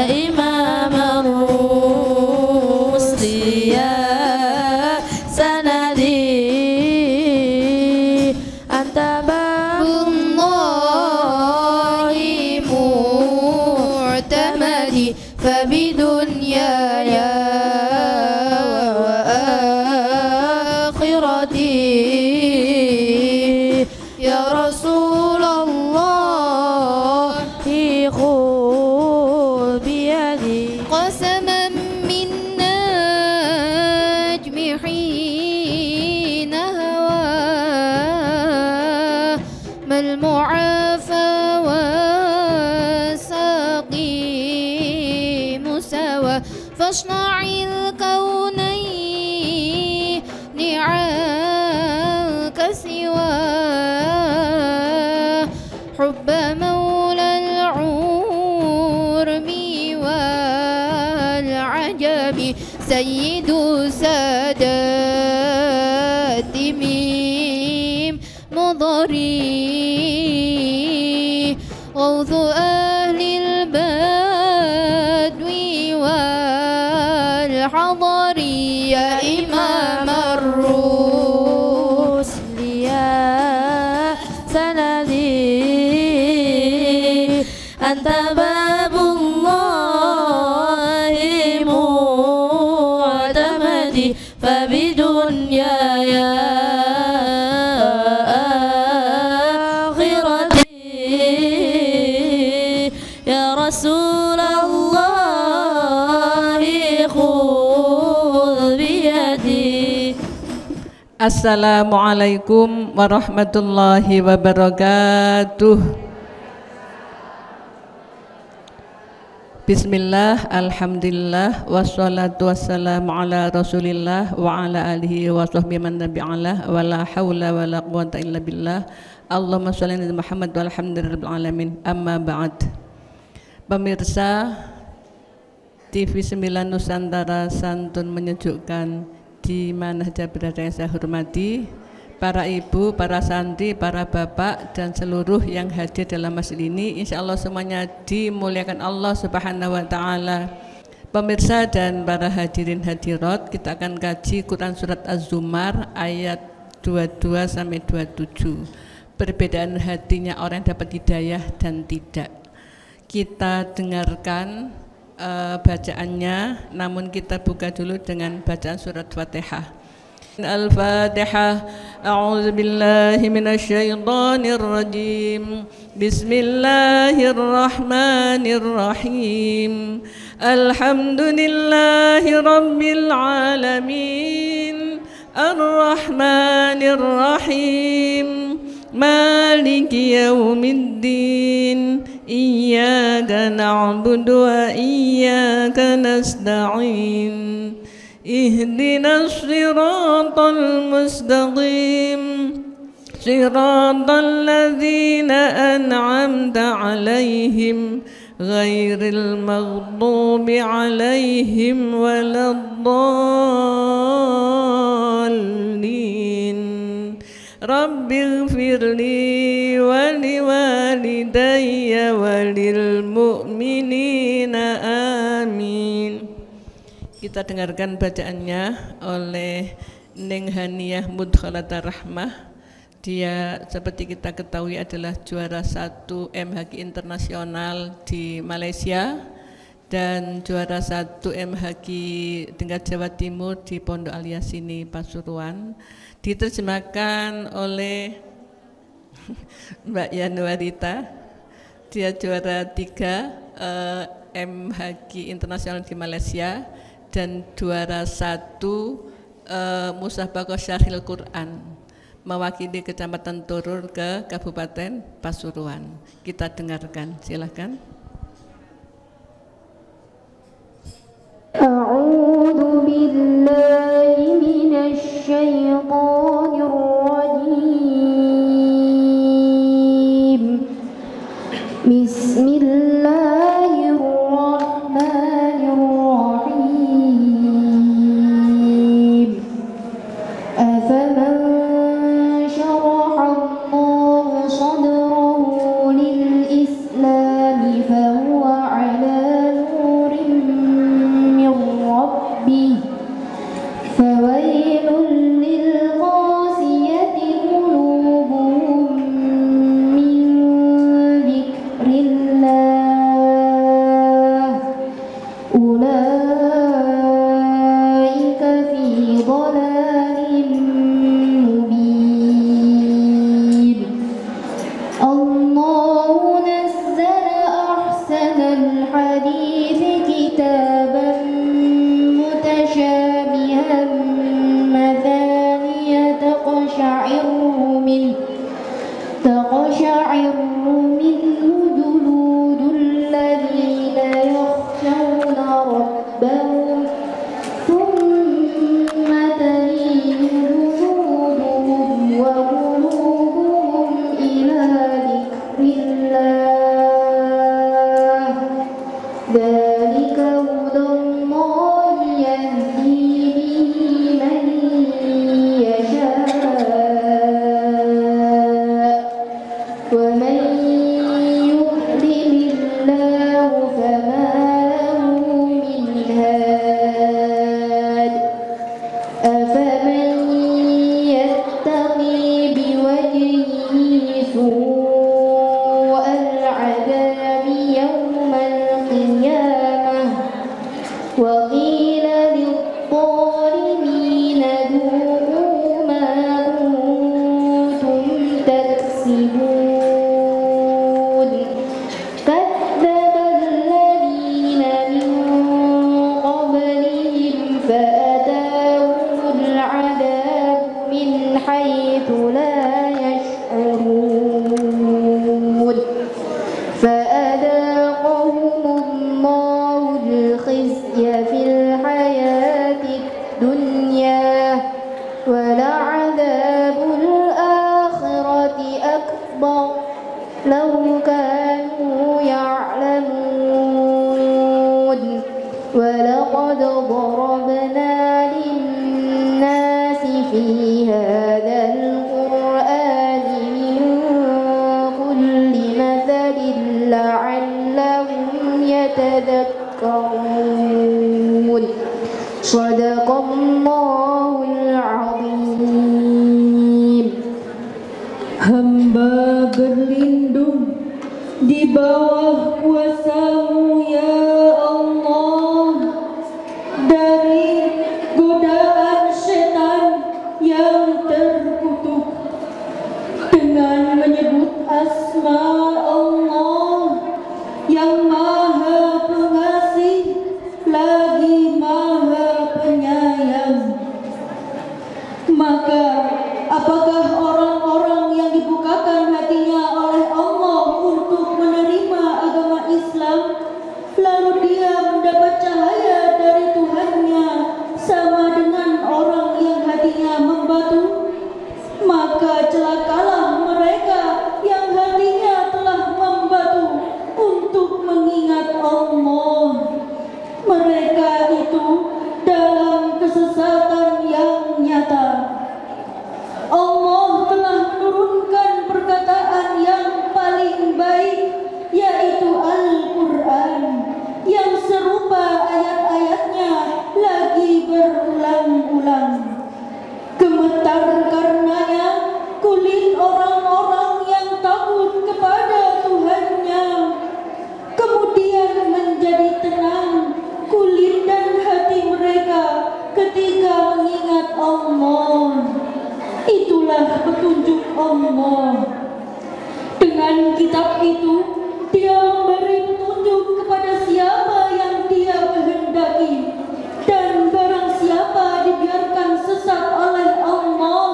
إمام الرسل يا سندي أنت باب الله معتمدي فبدنياي وآخرتي يا رسول الله خذ بيدي قسما من نجم حين هوى ما المعافى والسقيم سوى فاصنع الكونين عنك سوى حب مولى العرب والعجب سيد سادات ميم مضري غوث أهل البدو والحضر يا إمام الرسل يا سندي أنت باب الله معتمدي فبدنياي آخرتي يا رسول الله خذ بيدي. Assalamualaikum warahmatullahi wabarakatuh. Bismillah, alhamdulillah, wassalatu wassalamu ala rasulillah wa ala alihi wa sahbihi man tabi'alah wa la hawla wa la quwata illa billah. Allahumma sholli ala Muhammad wa alhamdulillahil alamin. Amma ba'd. Pemirsa TV 9 Nusantara santun menyejukkan di mana saja berada yang saya hormati, para ibu, para santri, para bapak dan seluruh yang hadir dalam masjid ini, insya Allah semuanya dimuliakan Allah Subhanahu wa Ta'ala. Pemirsa dan para hadirin hadirat, kita akan kaji Quran Surat Az-Zumar ayat 22 sampai 27. Perbedaan hatinya orang yang dapat hidayah dan tidak. Kita dengarkan bacaannya, namun kita buka dulu dengan bacaan surat Fatihah. Al-Fatihah. A'udzu billahi minasyaitonir rajim. Bismillahirrahmanirrahim. Alhamdulillahi rabbil alamin. Ar-Rahmanir Rahim. Maliki yaumiddin. Iyyaka na'budu wa iyyaka nasta'in. Ihdinas siratal mustaqim. Siratal ladzina an'amta 'alaihim ghairil maghdubi 'alaihim waladdallin. Rabbighfirli wa liwalidayya wa lil mu'minina amin. Kita dengarkan bacaannya oleh Neng Haniyah Mudkhalata Rahmah. Dia seperti kita ketahui adalah juara 1 MHQ internasional di Malaysia dan juara 1 MHQ tingkat Jawa Timur di Pondok Al Yasini Pasuruan. Diterjemahkan oleh Mbak Yanuarita. Dia juara 3 MHQ internasional di Malaysia dan juara 1 Musabaqah Syarhil Quran mewakili Kecamatan Turur ke Kabupaten Pasuruan. Kita dengarkan, silakan. A'udzu billahi minasy syaithanir rajim. Bismillahirrahmanirrahim. Afaman sharaha Allahu sadrahu lil-Islam أولئك في ضلال مبين الله نزل أحسن الحديث كتابا متشابها مثانية تقشعر منه جلود الذين يخشون ربهم ثم تلين جلودهم وقلوبهم إلى ذكر الله ذلك هدى الله يهدي به من يشاء ومن يضلل الله فما له من هاد أفمن يتقي بوجهه سوء العذاب يوم القيامة وقيل للظالمين ذوقوا ما كنتم تكسبون كذب الذين من قبلهم فأتاهم العذاب من حيث لا يشعرون فأذاقهم الله الخزي في الحياة الدنيا ولعذاب الآخرة أكبر لو كانوا يعلمون ولقد ضربنا للناس في هذا القرآن من كل مثل لعلهم يتذكرون صدق الله العظيم. Hamba berlindung di bawah kuasa-Mu ya Allah dari godaan setan yang terkutuk dengan menyebut asma Allah yang Maha Pengasih lagi Maha Penyayang. Maka apakah orang-orang yang dibukakan hatinya oleh Allah untuk menerima agama Islam lalu dia mendapat cahaya dari Tuhannya sama dengan orang yang hatinya membatu? Maka celakalah mereka yang hatinya telah membatu untuk mengingat Allah. Mereka itu dalam kesesatan yang nyata. Allah telah menurunkan perkataan yang paling baik, yaitu Al-Quran, yang serupa ayat-ayatnya lagi berulang-ulang. Gemetar karenanya kulit orang-orang yang takut kepada Tuhannya, kemudian menjadi tenang kulit dan hati mereka ketika mengingat Allah. Itulah petunjuk Allah. Dengan kitab itu, Dia memberi petunjuk kepada siapa yang Dia kehendaki, dan barang siapa dibiarkan sesat oleh Allah,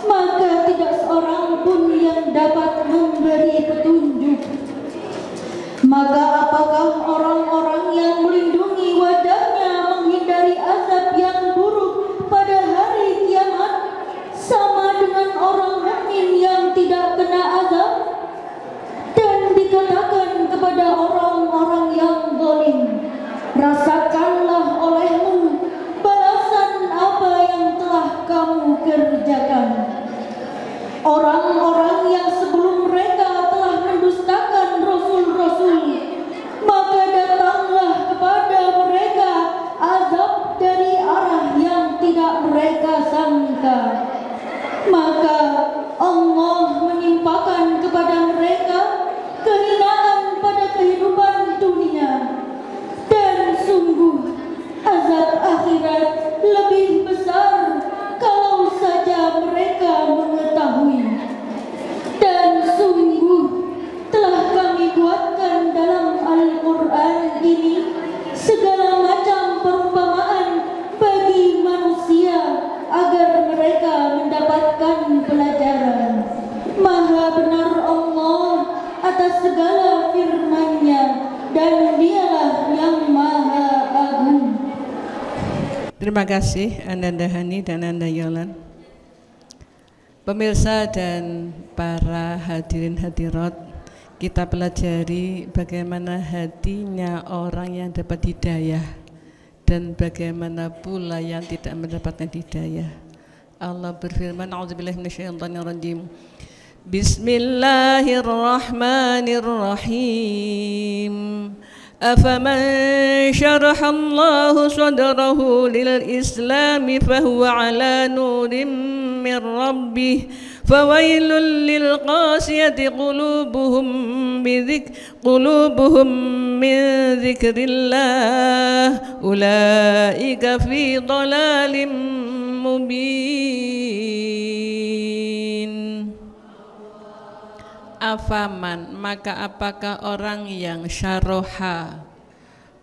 maka tidak seorang pun yang dapat memberi petunjuk. Maka apakah orang-orang yang melindungi wajahnya menghindari azab yang buruk pada hari kiamat sama dengan orang mukmin yang tidak kena azab? Dan dikatakan Terima kasih Ananda Hani dan Ananda Yolan. Pemirsa dan para hadirin hadirat, kita pelajari bagaimana hatinya orang yang dapat hidayah dan bagaimana pula yang tidak mendapatkan hidayah. Allah berfirman, A'udzubillahi minasyaitonirrajim. Bismillahirrahmanirrahim. أفمن شرح الله صدره للإسلام فهو على نور من ربه فويل للقاسية قلوبهم من ذكر الله أولئك في ضلال مبين. Afaman, maka apakah orang yang syaroha,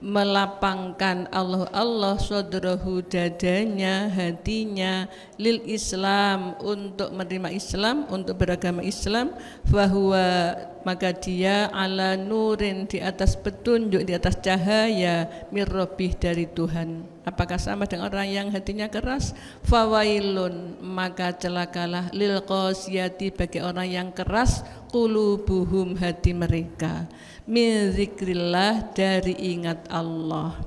melapangkan Allah sodrahu, dadanya, hatinya, lil Islam, untuk menerima Islam, untuk beragama Islam, fahuwa, maka dia ala nurin, di atas petunjuk, di atas cahaya, mirrobih, dari Tuhan. Apakah sama dengan orang yang hatinya keras? Fawailun, maka celakalah, lil qasiyati, bagi orang yang keras, qulubuhum, hati mereka, min zikrillah, dari ingat Allah.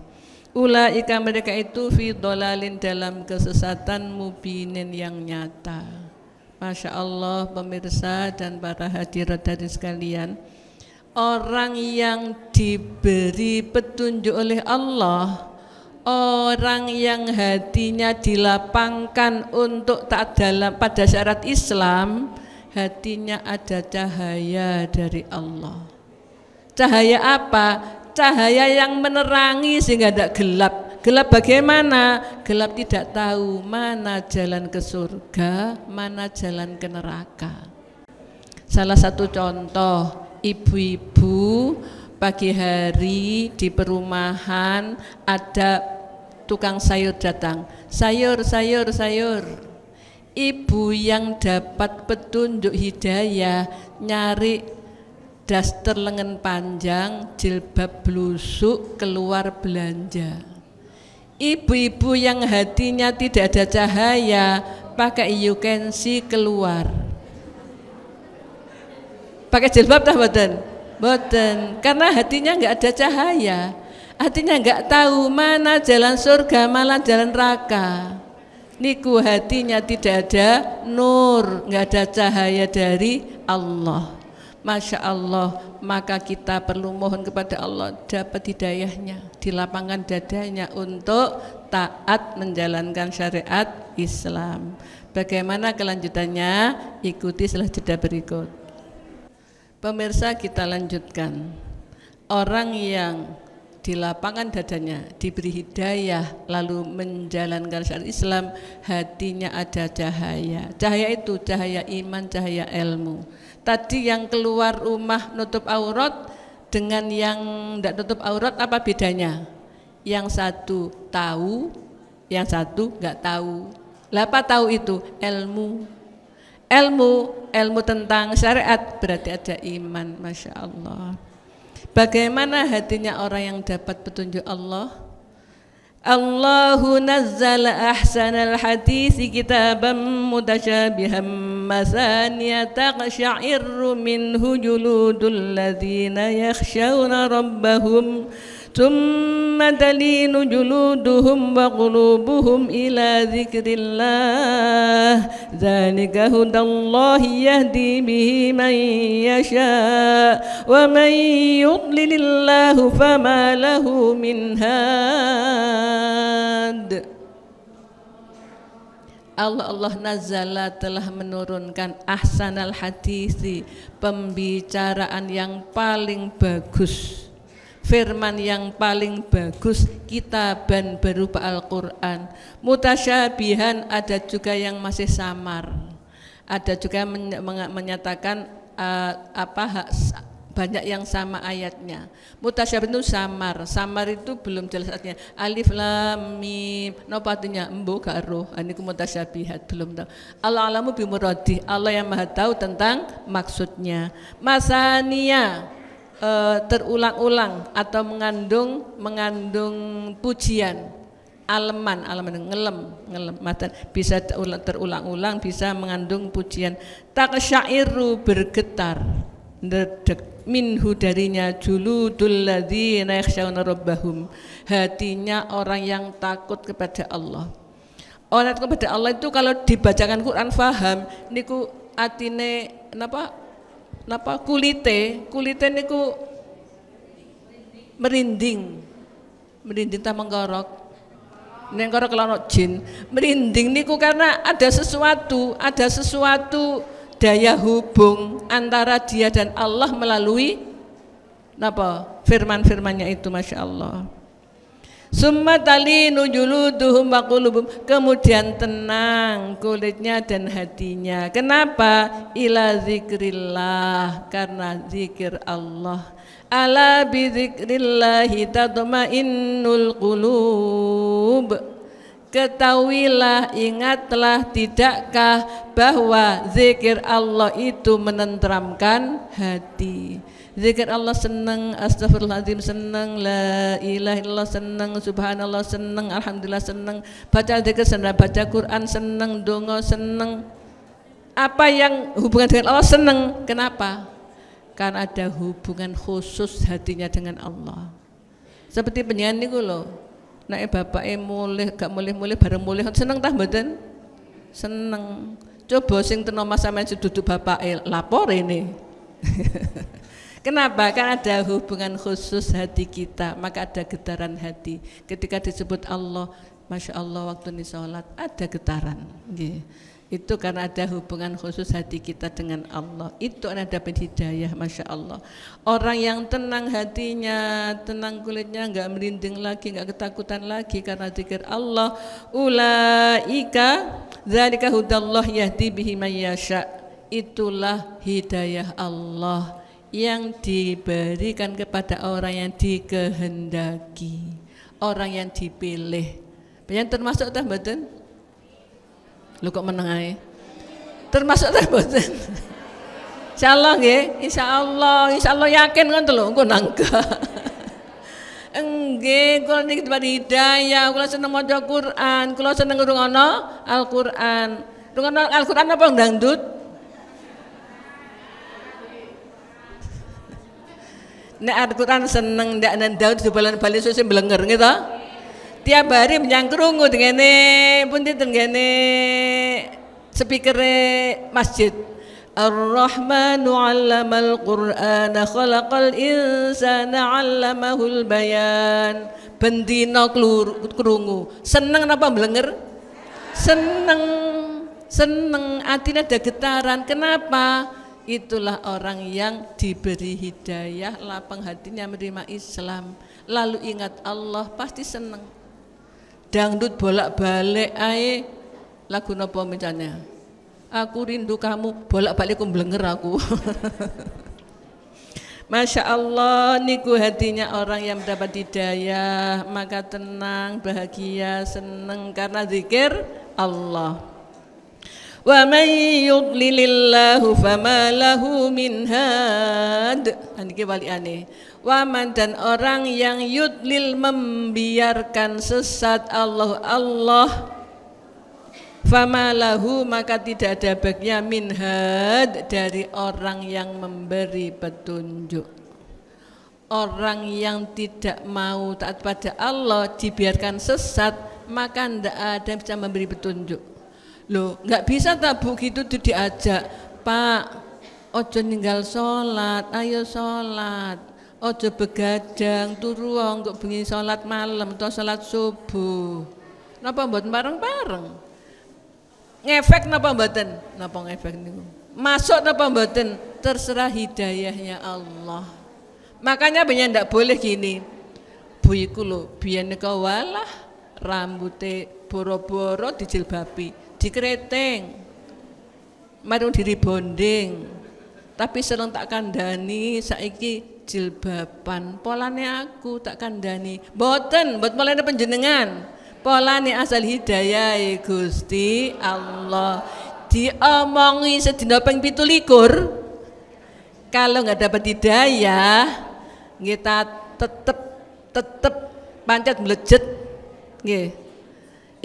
Ulaika, mereka itu, fi dolalin, dalam kesesatan, mubinin, yang nyata. Masya Allah, pemirsa dan para hadirat hadirin sekalian, orang yang diberi petunjuk oleh Allah, orang yang hatinya dilapangkan untuk taat pada syarat Islam, hatinya ada cahaya dari Allah. Cahaya apa? Cahaya yang menerangi sehingga tidak gelap. Gelap bagaimana? Gelap tidak tahu mana jalan ke surga, mana jalan ke neraka. Salah satu contoh, ibu-ibu pagi hari di perumahan ada tukang sayur datang, sayur. Ibu yang dapat petunjuk hidayah nyari daster lengan panjang, jilbab blusuk, keluar belanja. Ibu-ibu yang hatinya tidak ada cahaya, pakai you can see, keluar. Pakai jilbab dah boten? Boten, karena hatinya enggak ada cahaya. Hatinya enggak tahu mana jalan surga, mana jalan neraka. Niku hatinya tidak ada nur, enggak ada cahaya dari Allah. Masya Allah, maka kita perlu mohon kepada Allah dapat hidayahnya, dilapangkan dadanya untuk taat menjalankan syariat Islam. Bagaimana kelanjutannya? Ikuti setelah jeda berikut. Pemirsa, kita lanjutkan. Orang yang dilapangkan dadanya, diberi hidayah, lalu menjalankan syariat Islam, hatinya ada cahaya. Cahaya itu cahaya iman, cahaya ilmu. Tadi yang keluar rumah nutup aurat dengan yang tidak nutup aurat, apa bedanya? Yang satu tahu, yang satu nggak tahu. Apa tahu itu? Ilmu tentang syariat, berarti ada iman. Masya Allah. Bagaimana hatinya orang yang dapat petunjuk Allah? Allahu nazzala ahsanal hadisi kitaban mutasyabihan masaniya taqsya'irru minhu juludul ladzina yakhshawna rabbahum thumma talinu juluduhum wa qulubuhum ila dzikrillah dzalika hudallahi yahdi bihi man yasha wa man yudlilillahu fama lahu min had. Allah nazala, telah menurunkan ahsanal hadisi, pembicaraan yang paling bagus, firman yang paling bagus, kitaban berupa Al-Quran, mutasyabihan, ada juga yang masih samar, ada juga menyatakan banyak yang sama ayatnya. Mutasyabih itu samar itu belum jelas artinya. Alif lam mim, napa artinya? Embo gak roh. Niku mutasyabihat, belum tahu. Allah alamu bimuradi, Allah yang maha tahu tentang maksudnya. Masania, terulang-ulang atau mengandung pujian. aleman ngelem bisa terulang-ulang, bisa mengandung pujian. Taqsyairu bergetar, ndredeg minhu darinya juludul ladzina yakhshawna rabbahum, hatinya orang yang takut kepada Allah. Orang takut kepada Allah itu kalau dibacakan Quran faham niku atine napa kulite niku merinding ta menggorok. Nek karo kelana jin merinding niku karena ada sesuatu daya hubung antara dia dan Allah melalui napa firman-firmannya itu, Masya Allah. Summa talinu juluduhum wa qulubuhum, kemudian tenang kulitnya dan hatinya. Kenapa? Ila zikrillah, karena zikir Allah. Ala bi zikrillahi tatma'innul qulub. Ketahuilah, ingatlah, tidakkah bahwa zikir Allah itu menenteramkan hati. Zikir Allah senang, astagfirullahaladzim senang, la ilaha illallah senang, subhanallah senang, alhamdulillah senang, baca zikir senang, baca Quran senang, donga senang. Apa yang hubungan dengan Allah senang. Kenapa? Karena ada hubungan khusus hatinya dengan Allah. Seperti penyanyi ku lho, nek bapake mulih gak mulih-mulih bareng mulih seneng tah mboten? Seneng. Coba sing teno mas sampean duduk bapake lapor ini. Kenapa? Karena ada hubungan khusus hati kita, maka ada getaran hati. Ketika disebut Allah, Masya Allah waktu ini sholat ada getaran. Itu karena ada hubungan khusus hati kita dengan Allah. Itu ada dapat hidayah, Masya Allah. Orang yang tenang hatinya, tenang kulitnya, enggak merinding lagi, enggak ketakutan lagi karena zikir Allah. Ulaika dzalika hudallah yahdi bihi may yasha. Itulah hidayah Allah yang diberikan kepada orang yang dikehendaki, orang yang dipilih. Yang termasuk tah mboten? Lu kok meneng ae? Termasuk tah mboten? Insyaallah nggih, insyaallah yakin ngoten lho, engko nangga. Nggih, kula niki diberi hidayah, kula seneng maca Quran, kula seneng ngrungokno Al-Qur'an. Ngrungokno Al-Qur'an apa dangdut? Nek Al-Quran seneng ndak Daud dibalan-bali sesuk mblenger gitu. Tiap hari menyangkrungu dengene pundi dengene speakere masjid. Ar-Rahmanu 'allamal Qur'ana khalaqal insana 'allamahul bayan. Bendina krungu. Seneng napa mblenger? Seneng atine ada getaran. Kenapa? Itulah orang yang diberi hidayah, lapang hatinya menerima Islam, lalu ingat Allah, pasti seneng. Dangdut bolak-balik ae lagu napa misalnya? Aku rindu kamu, bolak-balik ku mblenger aku. Masya Allah, niku hatinya orang yang mendapat hidayah, maka tenang, bahagia, seneng karena zikir Allah. Wa may yudlilillahu fama lahu min had. Niki waliane. Wa man, dan orang yang yudlil membiarkan sesat Allah fama lahu, maka tidak ada baginya min had dari orang yang memberi petunjuk. Orang yang tidak mau taat pada Allah dibiarkan sesat, maka tidak ada yang bisa memberi petunjuk. Loh, nggak bisa tabu gitu tuh diajak, Pak, ojo ninggal sholat, ayo sholat, ojo begadang, turu kok bengi sholat malam atau sholat subuh. Napa mboten bareng-bareng? Ngefek napa mboten? Napa ngefek niku? Masuk napa mboten? Terserah hidayahnya Allah. Makanya banyak ndak boleh gini. Buiku lho, biyen niku walah rambute boro-boro dijilbabi. Dikreteng, marung diri bonding, tapi sereng tak kandani saiki jilbaban. Polane aku tak kandani, boten, buat polane penjenengan. Polane asal hidayah Gusti Allah. Diomongi sedina ping 17. Kalau nggak dapat hidayah, kita tetep pancet melejet, nggih.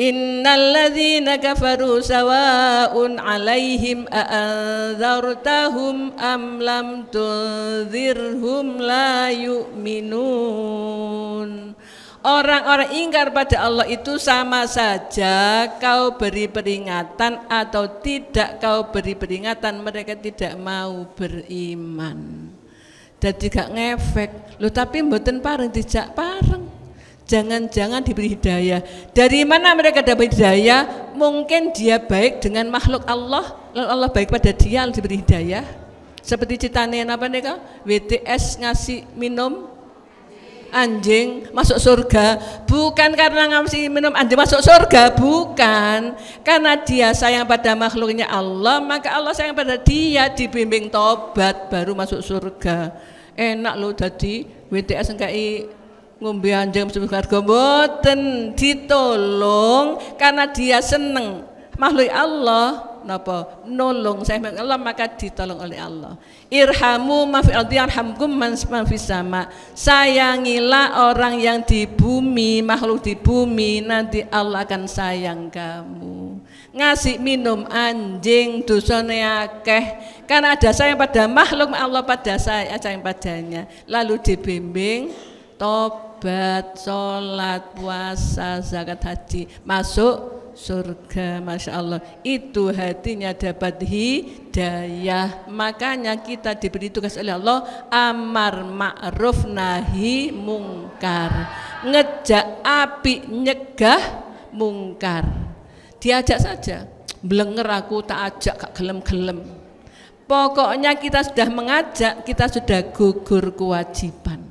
Innalladzina kafaru sawa'un 'alaihim a'anzartahum am lam tunzirhum la yu'minun. Orang-orang ingkar pada Allah itu sama saja kau beri peringatan atau tidak kau beri peringatan, mereka tidak mau beriman. Jadi gak ngefek. Loh tapi mboten pareng dijak pareng. Jangan-jangan diberi hidayah. Dari mana mereka dapat hidayah? Mungkin dia baik dengan makhluk Allah, lalu Allah baik pada dia lalu diberi hidayah. Seperti ceritanya apa nih kak? WTS ngasih minum anjing masuk surga, bukan karena ngasih minum anjing masuk surga, bukan karena dia sayang pada makhluknya Allah, maka Allah sayang pada dia, dibimbing tobat baru masuk surga. Enak loh jadi WTS ngai ngombe anjing masuk surga, mboten, ditolong karena dia seneng makhluk Allah, napa nolong saya Allah maka ditolong oleh Allah. Irhamu ma fil ardi yarhamkum man fis sama. Sayangilah orang yang di bumi, makhluk di bumi, nanti Allah akan sayang kamu. Ngasih minum anjing dosane akeh karena ada sayang pada makhluk, Allah pada sayang padanya, lalu dibimbing tobat, sholat, puasa, zakat, haji, masuk surga. Masya Allah, itu hatinya dapat hidayah. Makanya kita diberi tugas oleh Allah amar ma'ruf nahi mungkar, ngejak api nyegah mungkar. Diajak saja, blenger aku tak ajak gak gelem-gelem. Pokoknya kita sudah mengajak, kita sudah gugur kewajiban.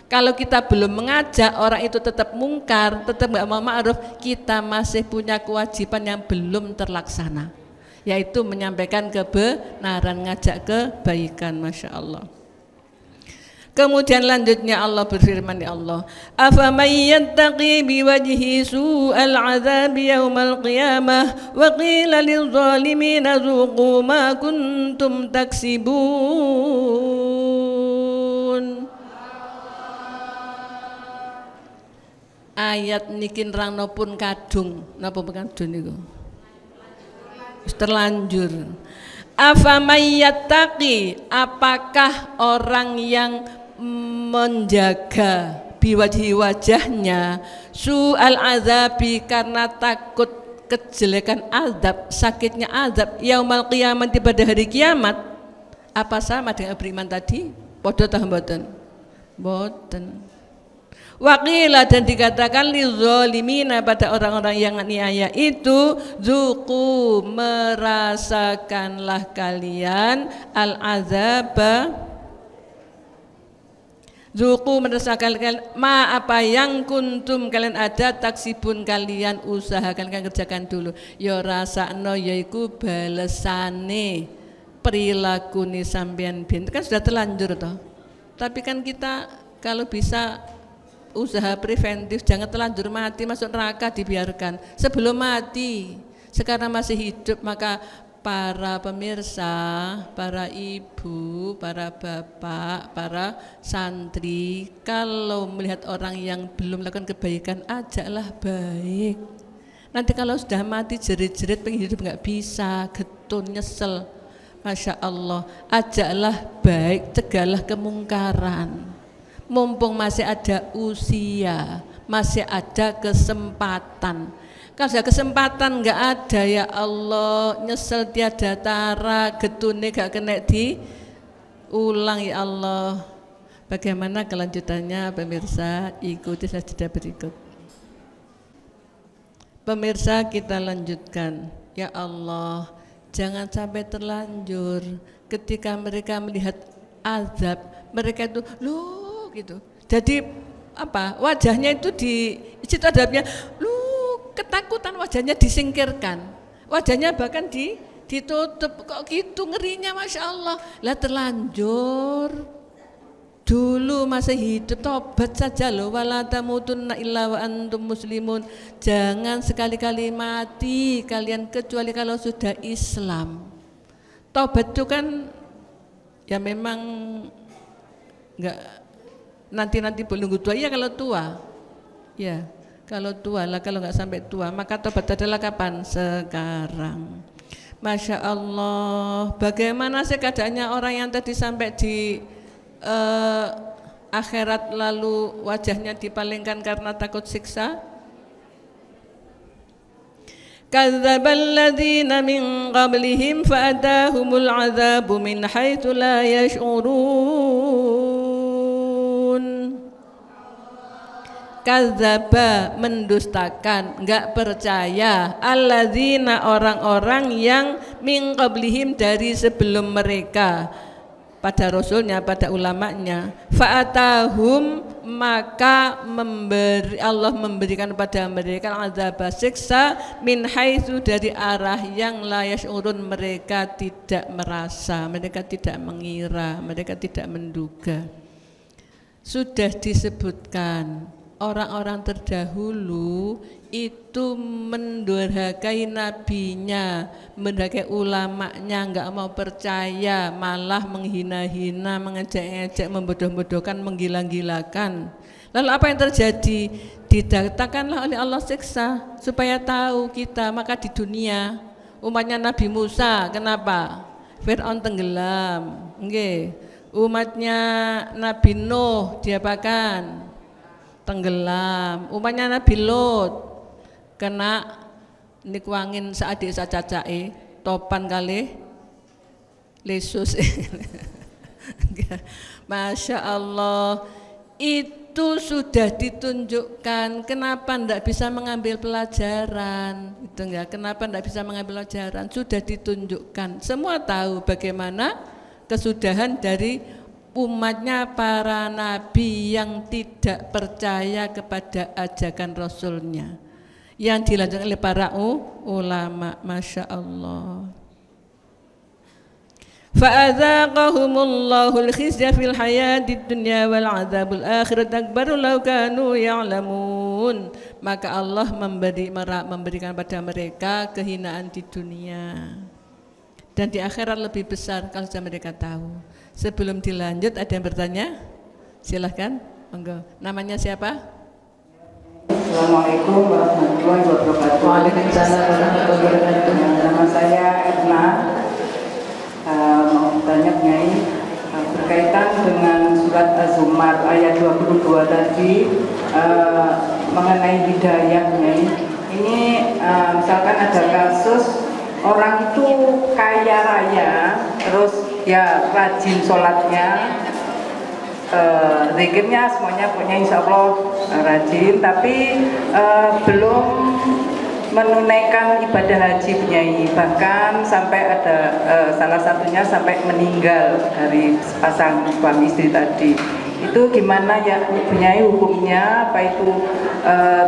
Kalau kita belum mengajak, orang itu tetap mungkar, tetap nggak mau ma'ruf, kita masih punya kewajiban yang belum terlaksana, yaitu menyampaikan kebenaran, ngajak kebaikan. Masya Allah. Kemudian lanjutnya Allah berfirman, ya Allah, afaman yattaqi biwajhi su'al 'adzabi yaumal qiyamah wa qila lil zalimina dzuqu ma kuntum taksibun. Ayat niki nerangno pun kadung, napa kadung niku? Wis terlanjur. Afaman yattaqi, apakah orang yang menjaga biwajhi wajahnya su'al azabi karena takut kejelekan azab, sakitnya azab yaumal qiyamah pada hari kiamat, apa sama dengan beriman tadi? Padha ta mboten? Mboten. Waqila, dan dikatakan lizolimina pada orang-orang yang aniaya itu, zuqu, merasakanlah kalian al-azaba, zuqu, merasakan kalian ma apa yang kuntum kalian ada taksibun kalian usahakan, kalian kerjakan dulu ya rasakno, yaiku balesane perilaku ni sampean bin, kan sudah terlanjur toh. Tapi kan kita kalau bisa usaha preventif, jangan terlanjur mati masuk neraka, dibiarkan sebelum mati. Sekarang masih hidup, maka para pemirsa, para ibu, para bapak, para santri, kalau melihat orang yang belum melakukan kebaikan, ajaklah baik. Nanti kalau sudah mati jerit-jerit pengen hidup nggak bisa, getun, nyesel. Masya Allah, ajaklah baik, cegahlah kemungkaran. Mumpung masih ada usia, masih ada kesempatan. Kalau sudah kesempatan nggak ada, ya Allah, nyesel tiada tara, getune gak kena diulang, ya Allah. Bagaimana kelanjutannya pemirsa? Ikuti saja berikut. Pemirsa, kita lanjutkan. Ya Allah, jangan sampai terlanjur ketika mereka melihat azab, mereka itu loh gitu. Jadi apa? Wajahnya itu di situ adabnya, lu ketakutan, wajahnya disingkirkan, wajahnya bahkan ditutup. Kok gitu ngerinya, Masya Allah. Lah terlanjur dulu masih hidup, tobat saja loh. Wala tamutunna illa wa antum muslimun. Jangan sekali-kali mati kalian kecuali kalau sudah Islam. Tobat itu kan ya memang enggak nanti boleh nunggu tua, ya kalau tua ya Kalau tua lah, kalau nggak sampai tua, maka tobat adalah kapan? Sekarang. Masya Allah, bagaimana sih keadaannya orang yang tadi sampai di akhirat lalu wajahnya dipalingkan karena takut siksa? Kadzdzabal ladzina min qablihim fa'atahumul 'adzabu min haitsu la yash'urun. Kadzdzaba, mendustakan, enggak percaya, alladzina, orang-orang yang min qablihim, dari sebelum mereka, pada rasulnya, pada ulamanya. Fa'atahum, maka Allah memberikan pada mereka azab, siksa, min haitsu, dari arah yang la yash'urun, mereka tidak merasa, mereka tidak mengira, mereka tidak menduga. Sudah disebutkan orang-orang terdahulu itu mendurhakai nabinya, mendurhakai ulamanya, enggak mau percaya, malah menghina-hina, mengejek-ejek, membodoh-bodohkan, menggila-gilakan. Lalu apa yang terjadi? Didatangkanlah oleh Allah siksa supaya tahu kita. Maka di dunia umatnya Nabi Musa, kenapa? Fir'aun tenggelam. Nggih. Umatnya Nabi Nuh diapakan? Tenggelam. Umatnya Nabi Lot kena niku angin saadik sacacake, topan kali lesus. Masya Allah, itu sudah ditunjukkan. Kenapa ndak bisa mengambil pelajaran? Itu enggak. Kenapa ndak bisa mengambil pelajaran? Sudah ditunjukkan. Semua tahu bagaimana kesudahan dari umatnya para nabi yang tidak percaya kepada ajakan rasulnya, yang dilanjutkan oleh para ulama. Masya Allah. Fa'adzaqahumullahu al-khizya fil hayatid dunya wal 'adzabul akhirati akbaru law kanu ya'lamun. Maka Allah memberikan pada mereka kehinaan di dunia, dan di akhirat lebih besar kalau sudah mereka tahu. Sebelum dilanjut, ada yang bertanya? Silahkan, monggo. Namanya siapa? Assalamualaikum warahmatullahi wabarakatuh. Waalaikumsalam warahmatullahi wabarakatuh. Nama saya Erna. Mau bertanya Nyai, berkaitan dengan surat Az-Zumar ayat 22 tadi, mengenai hidayah Nyai. Ini misalkan ada kasus orang itu kaya raya, terus ya rajin sholatnya, zikirnya semuanya punya, insya Allah rajin, tapi belum menunaikan ibadah haji Nyai. Bahkan sampai ada salah satunya sampai meninggal dari sepasang suami istri tadi. Itu gimana ya Nyai hukumnya? Apa itu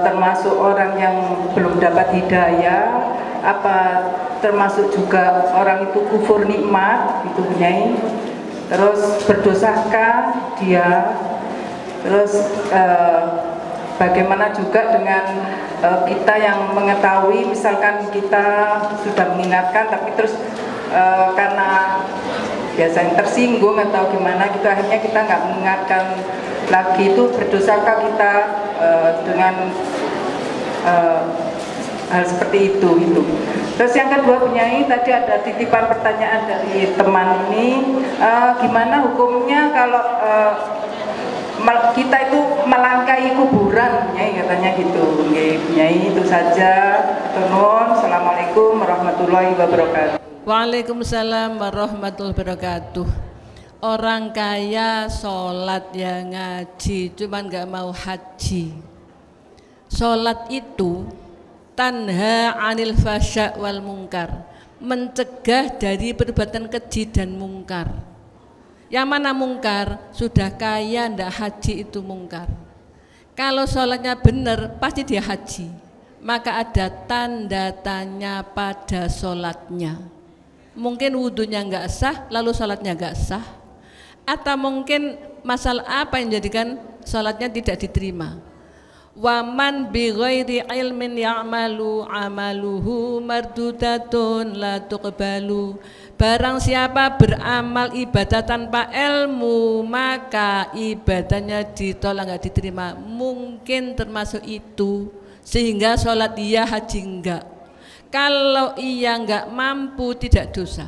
termasuk orang yang belum dapat hidayah? Apa termasuk juga orang itu kufur nikmat itu Nyai? Terus berdosakah dia? Terus bagaimana juga dengan kita yang mengetahui, misalkan kita sudah mengingatkan tapi terus karena biasanya tersinggung atau gimana gitu, akhirnya kita nggak mengingatkan lagi, itu berdosakah kita dengan hal seperti itu gitu. Terus yang kedua Nyai, tadi ada titipan pertanyaan dari teman ini, gimana hukumnya kalau kita itu melangkahi kuburan Nyai, katanya gitu. Nyai, itu saja. Turun. Assalamualaikum warahmatullahi wabarakatuh. Waalaikumsalam warahmatullahi wabarakatuh. Orang kaya sholat ya ngaji, cuman nggak mau haji. Sholat itu tanha anil fasya wal mungkar, mencegah dari perbuatan keji dan mungkar. Yang mana mungkar? Sudah kaya ndak haji, itu mungkar. Kalau sholatnya benar pasti dia haji, maka ada tanda tanya pada sholatnya. Mungkin wudhunya nggak sah, lalu sholatnya nggak sah, atau mungkin masalah apa yang menjadikan sholatnya tidak diterima. Waman bi ghairi ilmin ya'malu amaluhu mardudatun la tuqbalu. Barang siapa beramal ibadah tanpa ilmu, maka ibadahnya ditolak, enggak diterima. Mungkin termasuk itu sehingga sholat iya, haji enggak. Kalau ia enggak mampu tidak dosa.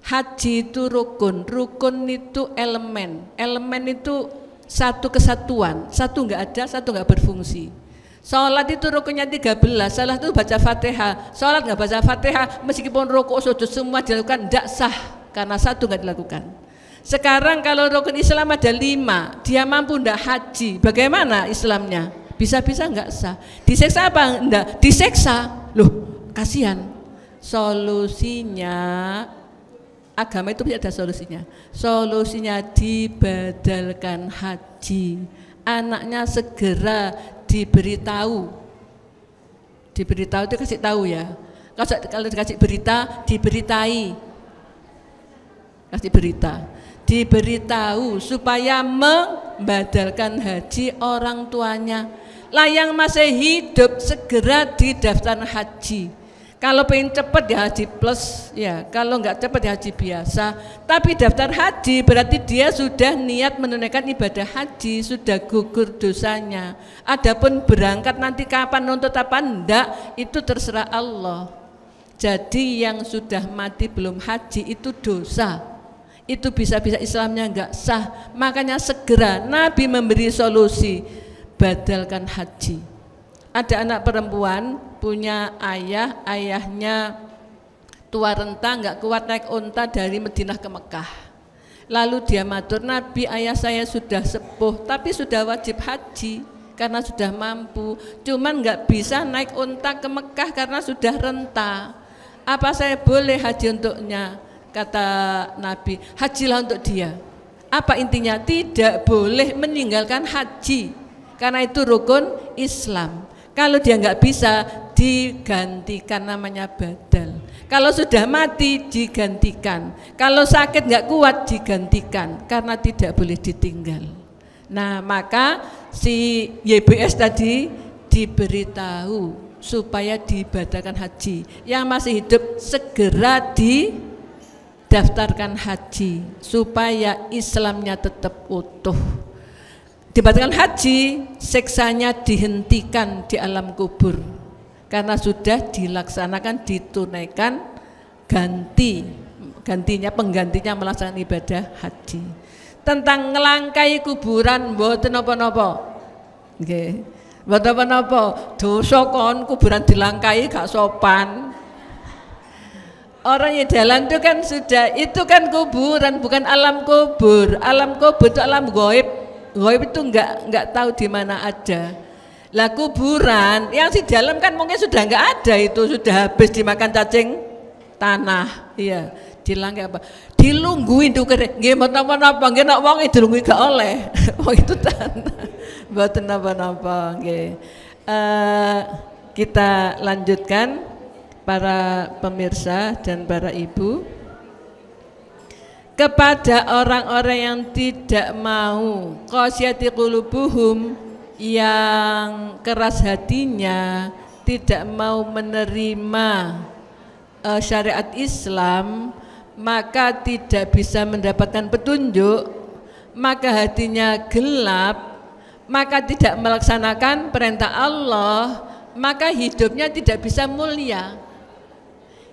Haji itu rukun, rukun itu elemen, elemen itu satu kesatuan, satu enggak ada, satu enggak berfungsi. Sholat itu rukunnya 13, salah itu baca Fatihah. Sholat enggak baca Fatihah, meskipun rukuk sujud semua dilakukan, enggak sah karena satu enggak dilakukan. Sekarang kalau rukun Islam ada 5, dia mampu enggak haji, bagaimana Islamnya? Bisa-bisa enggak sah. Diseksa apa? Enggak, diseksa. Loh, kasihan. Solusinya, agama itu tidak ada solusinya. Solusinya dibadalkan haji. Anaknya segera diberitahu. Diberitahu itu kasih tahu ya. Kalau dikasih berita, diberitai. Kasih berita. Diberitahu supaya membadalkan haji orang tuanya. Lah yang masih hidup segera didaftar haji. Kalau pengen cepat ya haji plus ya, kalau enggak cepat ya haji biasa. Tapi daftar haji berarti dia sudah niat menunaikan ibadah haji, sudah gugur dosanya. Adapun berangkat nanti kapan nuntut apa enggak, itu terserah Allah. Jadi yang sudah mati belum haji itu dosa. Itu bisa-bisa Islamnya enggak sah. Makanya segera Nabi memberi solusi, badalkan haji. Ada anak perempuan punya ayah, ayahnya tua renta, nggak kuat naik unta dari Madinah ke Mekah. Lalu dia matur, Nabi, ayah saya sudah sepuh tapi sudah wajib haji karena sudah mampu, cuman nggak bisa naik unta ke Mekah karena sudah renta. Apa saya boleh haji untuknya? Kata Nabi, hajilah untuk dia. Apa intinya? Tidak boleh meninggalkan haji karena itu rukun Islam. Kalau dia nggak bisa, digantikan, namanya badal. Kalau sudah mati, digantikan. Kalau sakit nggak kuat, digantikan karena tidak boleh ditinggal. Nah, maka si YBS tadi diberitahu supaya dibadalkan haji. Yang masih hidup segera didaftarkan haji supaya Islamnya tetap utuh. Dibadalkan haji, siksanya dihentikan di alam kubur karena sudah dilaksanakan, ditunaikan gantinya, penggantinya melaksanakan ibadah haji. Tentang ngelangkai kuburan mboten napa-napa. Nggih. Mboten napa-napa. Dosa kon kuburan dilangkai gak sopan. Orang yang jalan itu kan sudah, itu kan kuburan, bukan alam kubur. Alam kubur itu alam gaib. Gaib itu enggak tahu di mana ada. Lah kuburan yang di dalam kan mungkin sudah enggak ada, itu sudah habis dimakan cacing tanah. Iya, dilangkai apa? Dilungguin tuh kere. Nggih napa-napa, nggih nek wong dilunggui gak oleh. Wong itu tanah. Mboten napa-napa nggih. Kita lanjutkan para pemirsa dan para ibu. Kepada orang-orang yang tidak mau, qasyati qulubuhum, yang keras hatinya, tidak mau menerima syariat Islam, maka tidak bisa mendapatkan petunjuk, maka hatinya gelap, maka tidak melaksanakan perintah Allah, maka hidupnya tidak bisa mulia.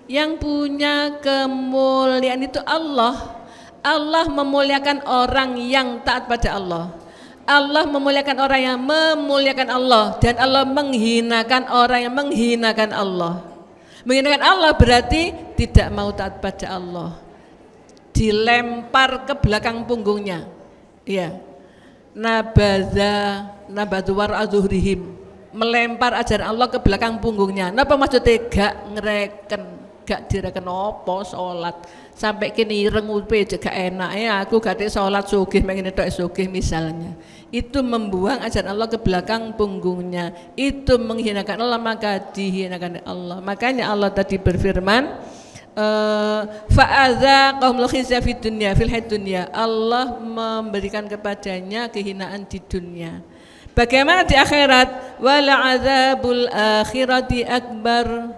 Yang punya kemuliaan itu Allah. Allah memuliakan orang yang taat pada Allah. Allah memuliakan orang yang memuliakan Allah, dan Allah menghinakan orang yang menghinakan Allah. Menghinakan Allah berarti tidak mau taat pada Allah. Dilempar ke belakang punggungnya. Iya. Nabadhu wara'adzuhrihim. Melempar ajaran Allah ke belakang punggungnya. Napa maksudnya? Gak ngereken, gak direken apa sholat. Sampai kini ireng upe juga enak ya, aku gak sholat sugih pengen tok sugih misalnya. Itu membuang ajaran Allah ke belakang punggungnya. Itu menghinakan Allah, maka dihinakan Allah. Makanya Allah tadi berfirman, fa'adzaqahumul khizya fid dunya fil hayatid dunya. Allah memberikan kepadanya kehinaan di dunia. Bagaimana di akhirat? Wala adzabul akhirati akbar.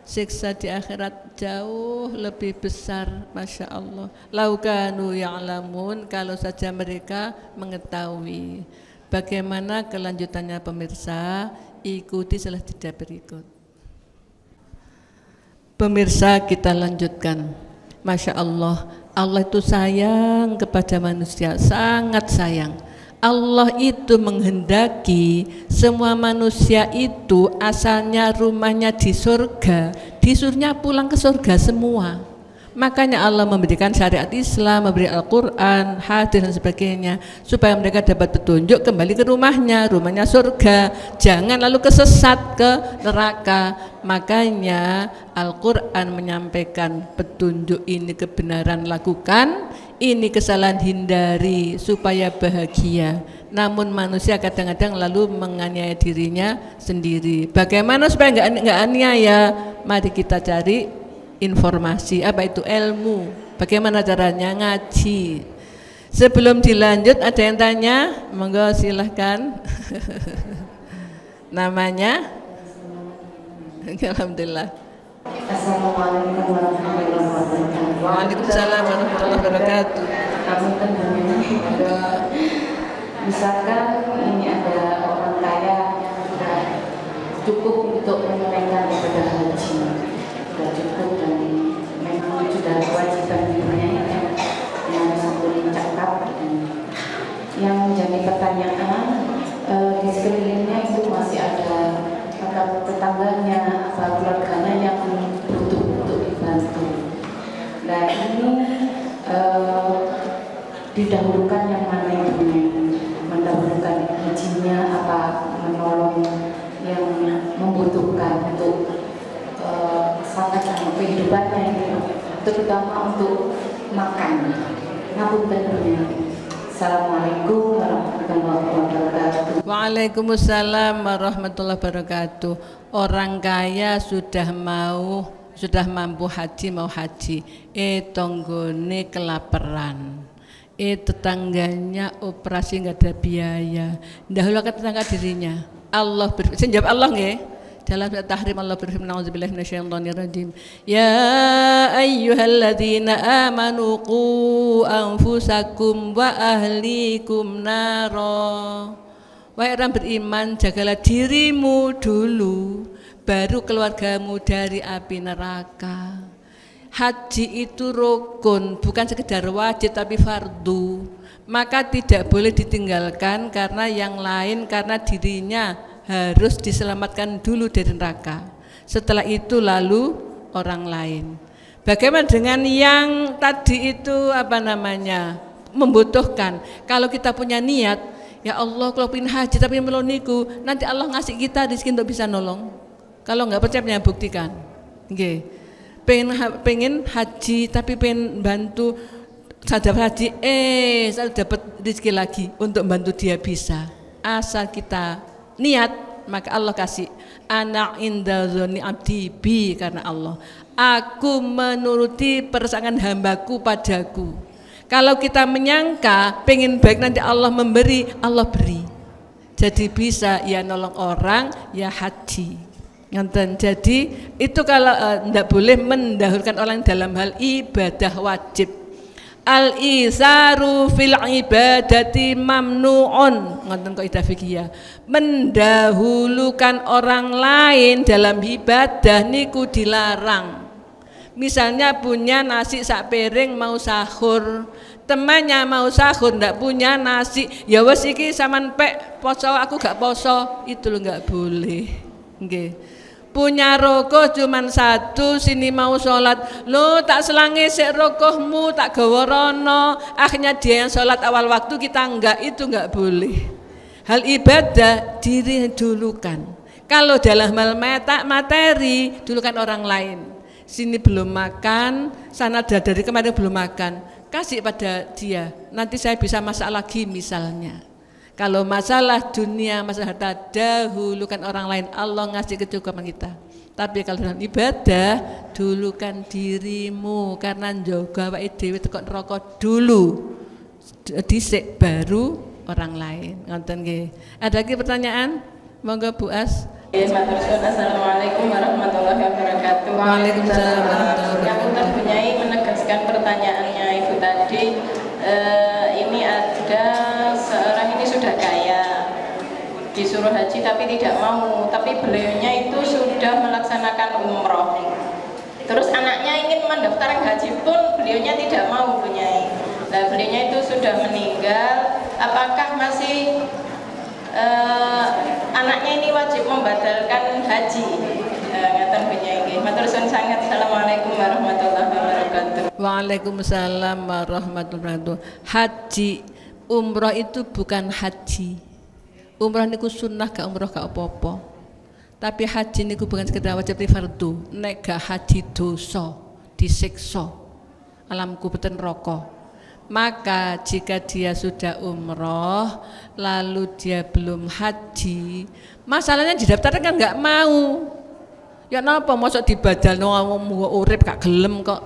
Siksa di akhirat jauh lebih besar, Masya Allah. Laukanu ya'lamun, kalau saja mereka mengetahui. Bagaimana kelanjutannya pemirsa? ikuti salah jeda berikut. Pemirsa, kita lanjutkan. Masya Allah, Allah itu sayang kepada manusia, sangat sayang. Allah itu menghendaki semua manusia itu asalnya rumahnya di surga, disuruhnya pulang ke surga semua. Makanya Allah memberikan syariat Islam, memberi Al-Quran, hadis dan sebagainya, supaya mereka dapat petunjuk kembali ke rumahnya, rumahnya surga. Jangan lalu kesesat ke neraka. Makanya Al-Quran menyampaikan petunjuk, ini kebenaran lakukan, ini kesalahan hindari supaya bahagia. Namun manusia kadang-kadang lalu menganiaya dirinya sendiri. Bagaimana supaya nggak aniaya? Mari kita cari informasi, apa itu ilmu, bagaimana caranya ngaji. Sebelum dilanjut ada yang tanya, monggo silahkan. Namanya? Alhamdulillah. Assalamualaikum warahmatullahi wabarakatuh. Waalaikumsalam warahmatullahi wabarakatuh. Kami tentunya misalkan ini ada orang kaya sudah cukup untuk menunaikan ibadah haji, sudah cukup dan memang sudah kewajiban dirinya yang sempurna cakap. Yang menjadi pertanyaan, di sekelilingnya itu masih ada tetangganya, atau keluarganya yang butuh untuk dibantu. Nah ini didahulukan yang mana ini? Mendahulukan hajinya apa menolong yang membutuhkan untuk sangat kehidupannya ini, terutama untuk makan. Namun tentunya. Assalamualaikum warahmatullahi wabarakatuh. Waalaikumsalam warahmatullahi wabarakatuh. Orang kaya sudah mampu haji, mau haji, tonggone kelaparan, tetangganya operasi nggak ada biaya, dahulukan tetangga dirinya. Allah berfirman, jawab Allah nggih. Dalam tahrim Allah berfirman, auzubillahi minasyaitonirrajim, ya ayyuhalladzina amanu qu anfusakum wa ahlikum naro. Wahai orang beriman, jagalah dirimu dulu, baru keluargamu dari api neraka. Haji itu rukun, bukan sekedar wajib tapi fardu. Maka tidak boleh ditinggalkan karena yang lain, karena dirinya harus diselamatkan dulu dari neraka. Setelah itu lalu orang lain. Bagaimana dengan yang tadi itu membutuhkan? Kalau kita punya niat, ya Allah kalau pengen haji tapi meloniku, nanti Allah ngasih kita rezeki untuk bisa nolong. Kalau nggak percaya buktikan. Okay. Pengen haji tapi pengen bantu sadar haji, saya dapat rezeki lagi untuk bantu dia bisa. Asal kita niat, maka Allah kasih. Ana inda dzanni abdi bi, karena Allah, aku menuruti perasaan hambaku padaku. Kalau kita menyangka pengen baik nanti Allah memberi, Allah beri. Jadi bisa ya nolong orang, ya haji. Jadi itu kalau tidak boleh mendahulukan orang dalam hal ibadah wajib. Al-isaru fil ibadati mamnu'un, ngoten kaidah fikih. Mendahulukan orang lain dalam ibadah niku dilarang. Misalnya punya nasi sak piring mau sahur, temannya mau sahur ndak punya nasi, ya wes iki sampean pek poso aku gak poso, itu lho nggak boleh. Nggih. Punya rokok cuman satu, sini mau sholat, lo tak selangi sik rokokmu tak gawa rono, akhirnya dia yang sholat awal waktu, kita enggak, itu enggak boleh. Hal ibadah diri dulukan. Kalau dalam hal materi dulukan orang lain. Sini belum makan, sana dari kemarin belum makan, kasih pada dia, nanti saya bisa masak lagi misalnya. Kalau masalah dunia, masalah harta, dahulukan orang lain, Allah ngasih kecukupan kita. Tapi kalau dalam ibadah, dulukan dirimu, karena njogo awake dhewe tekok neraka dulu, dhisik baru orang lain. Ngoten nggih. Ada lagi pertanyaan? Monggo Bu As. Assalamualaikum warahmatullahi wabarakatuh. Waalaikumsalam warahmatullahi wabarakatuh. Yang mempunyai menegaskan pertanyaannya Ibu tadi, ini ada seorang ini sudah kaya, disuruh disuruh haji tapi tidak mau, tapi beliaunya itu sudah melaksanakan umroh. Terus anaknya ingin mendaftarkan haji pun beliaunya tidak mau, Bu Nyai. Nah, beliaunya itu sudah meninggal, apakah masih anaknya ini wajib membatalkan haji? Ngaten Bu Nyai. Matur suwun sangat. Assalamualaikum warahmatullahi wabarakatuh. Waalaikumsalam warahmatullahi wabarakatuh. Haji, umroh itu bukan haji. Umroh niku sunnah, gak umroh gak apa-apa. Tapi haji niku bukan sekedar wajib fardu. Nek gak haji dosa, disiksa. Alam kubur neraka. Maka jika dia sudah umroh lalu dia belum haji, masalahnya didaftarkan kan nggak mau. Ya napa mosok dibadal mau urip gak gelem kok.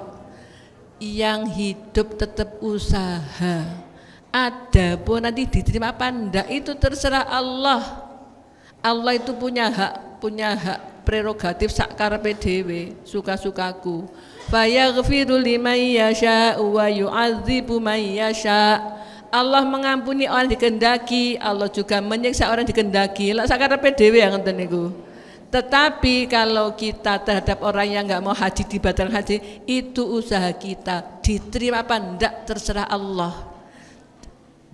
Yang hidup tetap usaha. Ada pun nanti diterima apa enggak itu terserah Allah. Allah itu punya hak prerogatif sak karepe dhewe, suka-sukaku. Fayaghfiru liman yasha wa yu'adzibu man yasha. Allah mengampuni orang dikehendaki, Allah juga menyiksa orang dikehendaki. Lah sak karepe dhewe ngoten niku. Tetapi kalau kita terhadap orang yang enggak mau haji, dibatalkan haji, itu usaha kita. Diterima apa enggak terserah Allah.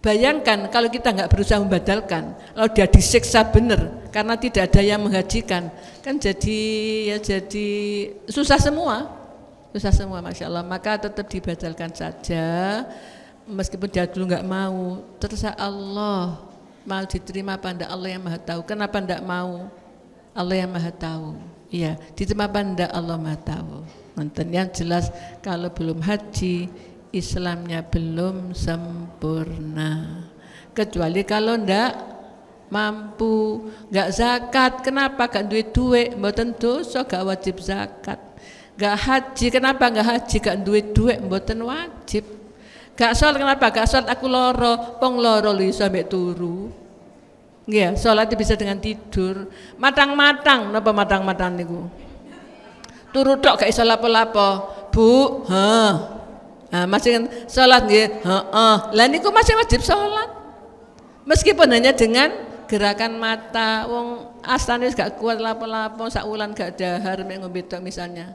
Bayangkan kalau kita nggak berusaha membatalkan, kalau dia disiksa benar karena tidak ada yang menghajikan, kan jadi susah semua, masya Allah. Maka tetap dibatalkan saja, meskipun dia dulu nggak mau, terserah Allah mau diterima apa enggak, Allah yang maha tahu. Kenapa enggak mau? Allah yang maha tahu. Iya, diterima apa enggak, Allah maha tahu. Nonton yang jelas kalau belum haji, Islamnya belum sempurna. Kecuali kalau ndak mampu, nggak zakat, kenapa gak duit, mboten dosa, gak wajib zakat. Gak haji, kenapa gak haji, gak duit, mboten wajib. Gak sholat, kenapa gak sholat, aku loro, wong loro lu iso mbek turu. Nggih, sholat bisa dengan tidur. Matang-matang, napa matang-matang niku? Turu tok gak iso lapo-lapo. Bu, masih kan sholat nggih, lah niku masih wajib sholat. Meskipun hanya dengan gerakan mata, wong asane gak kuat lapo-lapo, sak wulan gak dahar mek ngombe tok misalnya.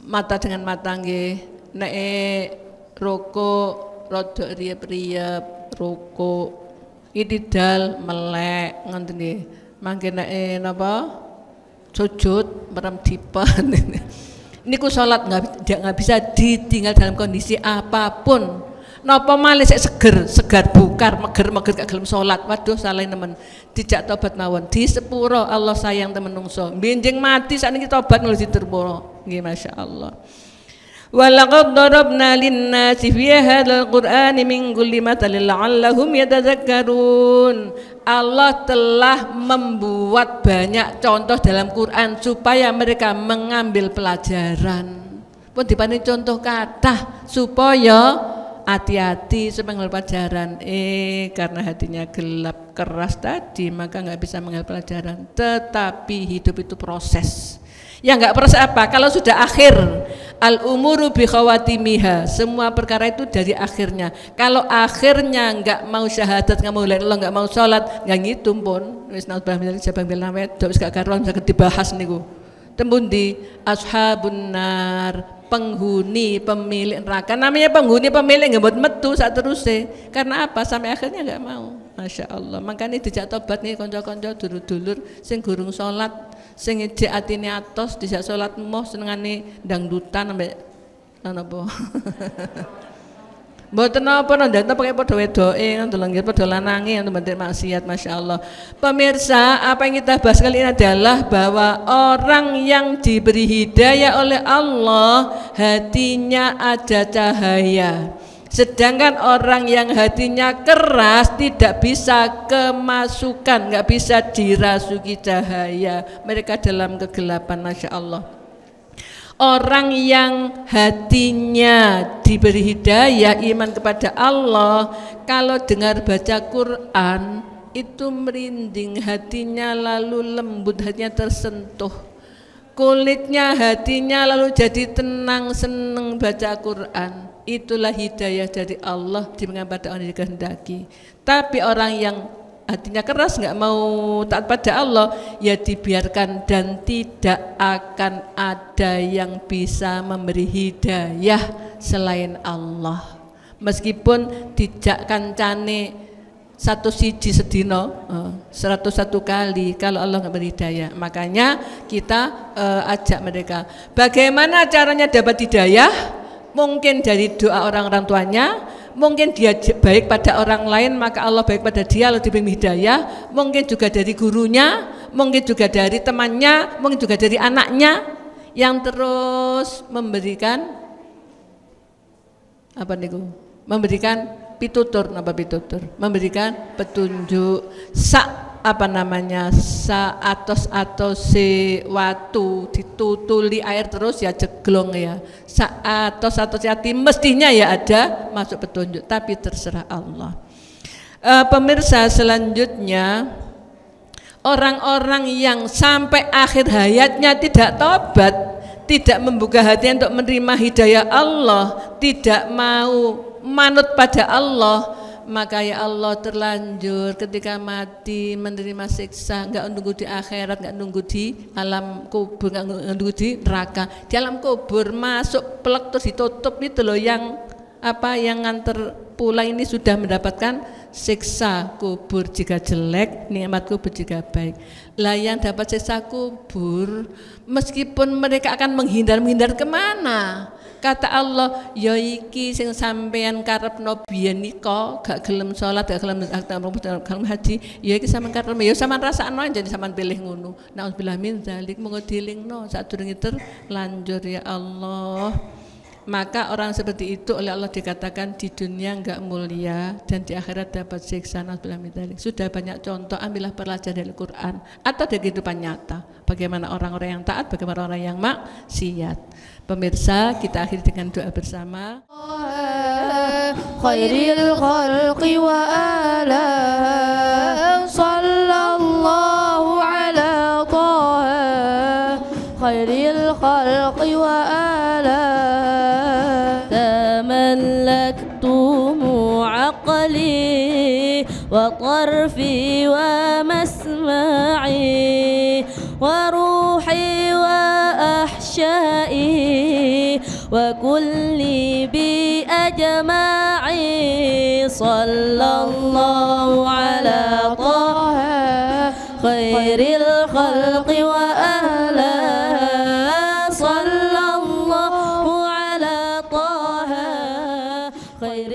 Mata dengan mata nggih, nek rokok rada riep-riep, rokok itidal melek ngoten nggih. Mangke nek napa? Sujud merem dipan. Niku sholat nggak bisa ditinggal dalam kondisi apapun. Napa malih sik segar bukar meger gak gelem sholat. Waduh salah nemen. Dijak tobat mawon. Di sepuro Allah sayang temen nungso. Benjing mati sakniki tobat nulis diterpuro. Nggih masyaallah. Walaqad darabna lin-nasi fi hadzal qur'ani min kulli mathalin la'allahum yatadzakkarun. Allah telah membuat banyak contoh dalam Quran supaya mereka mengambil pelajaran. Pun dipani contoh kata supaya hati-hati supaya mengambil pelajaran. Karena hatinya gelap keras tadi maka nggak bisa mengambil pelajaran. Tetapi hidup itu proses. Ya enggak proses apa? Kalau sudah akhir, al umuru bi khawatimiha, semua perkara itu dari akhirnya. Kalau akhirnya enggak mau syahadat, enggak mau la ilaha illallah, enggak mau salat, enggak ngitung pun. Wis naudzubillah min dzalik jabang wedok wis gak karuan bisa dibahas niku. Tembun di ashabun nar, penghuni pemilik neraka. Namanya penghuni pemilik enggak buat metu saat terusé. Karena apa? Sampai akhirnya enggak mau. Masya Allah. Makanya dijak tobat nih konco-konco dulur-dulur sing gurung salat, sing ijek atine atos dijak salat moh senengane dangdutan ambek napa. Mboten napa ndak pakai padha wedoke ngono lho nggih padha lanange untuk bentuk maksiat masyaallah. Pemirsa, apa yang kita bahas kali ini adalah bahwa orang yang diberi hidayah oleh Allah hatinya ada cahaya. Sedangkan orang yang hatinya keras tidak bisa kemasukan, nggak bisa dirasuki cahaya. Mereka dalam kegelapan, masya Allah. Orang yang hatinya diberi hidayah iman kepada Allah, kalau dengar baca Quran itu merinding hatinya, lalu lembut hatinya tersentuh. Kulitnya hatinya lalu jadi tenang, senang baca Quran. Itulah hidayah dari Allah diberikan pada orang yang dikehendaki. Tapi orang yang hatinya keras, nggak mau taat pada Allah, ya dibiarkan, dan tidak akan ada yang bisa memberi hidayah selain Allah. Meskipun dijak kancane 1 siji sedino 101 kali, kalau Allah nggak beri hidayah. Makanya kita ajak mereka, bagaimana caranya dapat hidayah? Mungkin dari doa orang tuanya, mungkin dia baik pada orang lain, maka Allah baik pada dia, lalu diberi hidayah. Mungkin juga dari gurunya, mungkin juga dari temannya, mungkin juga dari anaknya, yang terus memberikan apa niku? Memberikan pitutur, memberikan petunjuk atos waktu ditutuli air terus ya jeglong ya, atos hati mestinya ya ada masuk petunjuk, tapi terserah Allah. Pemirsa, selanjutnya orang-orang yang sampai akhir hayatnya tidak tobat, tidak membuka hati untuk menerima hidayah Allah, tidak mau manut pada Allah, maka ya Allah terlanjur ketika mati menerima siksa, nggak nunggu di akhirat, nggak nunggu di alam kubur, nggak nunggu di neraka. Di alam kubur masuk plek terus ditutup itu loh, yang yang nganter pulang ini sudah mendapatkan siksa kubur jika jelek, nikmat kubur jika baik. Lah yang dapat siksa kubur, meskipun mereka akan menghindar kemana? Kata Allah, ya iki sing sampean karepno biyen nika gak gelem salat, gak gelem haji, ya iki sampean karep, ya sampean rasakno jadi sampean pilih ngono. Nauzubillah min dzalik, monggo dilingno sadurunge terlanjur ya Allah. Maka orang seperti itu oleh Allah dikatakan di dunia enggak mulia dan di akhirat dapat siksa. Nauzubillah min dzalik. Sudah banyak contoh, ambillah pelajaran dari Al-Qur'an atau dari kehidupan nyata. Bagaimana orang-orang yang taat, bagaimana orang yang maksiat. Pemirsa, kita akhiri dengan doa bersama. Khairil khalqi wa ala sallallahu ala taha khairil khalqi wa ala tamallaktum aqli wa tarfi wa masma'i wa ruhi wa ahsya'i وكل بأجمعي صلى الله على طه خير الخلق وأهله صلى الله على طه خير